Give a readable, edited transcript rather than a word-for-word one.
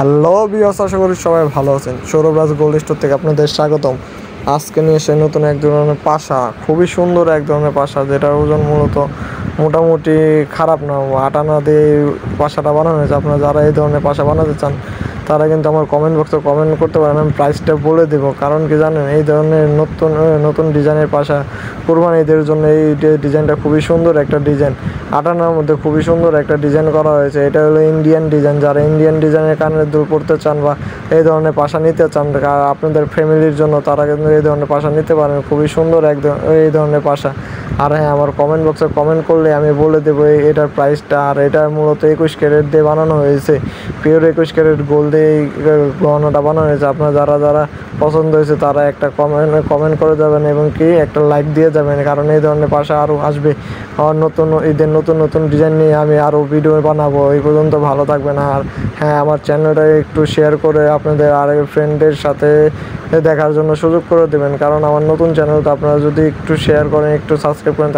Hello viewers, আশা করি সবাই ভালো আছেন। সৌরভ রাজ গোল্ড স্টোর থেকে আপনাদের স্বাগতম। আজকে নিয়ে এসে নতুন এক ধরনের পাশা, খুবই সুন্দর এক ধরনের পাশা, যেটার ওজন মূলত মোটামুটি খারাপ না, আটা না দিয়ে পাশাটা বানানো হয়েছে। আপনারা যারা এই ধরনের পাশা বানাতে চান তারা কিন্তু আমার কমেন্ট বক্সে কমেন্ট করতে পারেন, আমি প্রাইসটা বলে দেবো। কারণ কি জানেন, এই ধরনের নতুন নতুন ডিজাইনের পাশা কুরবানিদের জন্য এই ডিজাইনটা খুবই সুন্দর একটা ডিজাইন। আটানার মধ্যে খুবই সুন্দর একটা ডিজাইন করা হয়েছে। এটা হলো ইন্ডিয়ান ডিজাইন। যারা ইন্ডিয়ান ডিজাইনের কানের দুল পড়তে চান বা এই ধরনের পাশা নিতে চান আপনাদের ফ্যামিলির জন্য, তারা কিন্তু এই ধরনের পাশা নিতে পারেন। খুবই সুন্দর এই ধরনের পাশা। আর হ্যাঁ, আমার কমেন্ট বক্সে কমেন্ট করলে আমি বলে দেবো এটার প্রাইসটা। আর এটা মূলত 21 ক্যারেট দিয়ে বানানো হয়েছে, পিওর 21 ক্যারেট গোল্ড দিয়ে এই গহনাটা বানানো হয়েছে। আপনার যারা যারা পছন্দ হয়েছে তারা একটা কমেন্ট করে যাবেন এবং কি একটা লাইক দিয়ে যাবেন, কারণ এই ধরনের পাশা আরও আসবে। আর নতুন ঈদের নতুন নতুন ডিজাইন নিয়ে আমি আরও ভিডিও বানাবো। এই পর্যন্ত ভালো থাকবেন। আর হ্যাঁ, আমার চ্যানেলটা একটু শেয়ার করে আপনাদের আরেক ফ্রেন্ডের সাথে দেখার জন্য সুযোগ করে দেবেন, কারণ আমার নতুন চ্যানেল, তো আপনারা যদি একটু শেয়ার করেন, একটু সাবস্ক্রাইব করেন।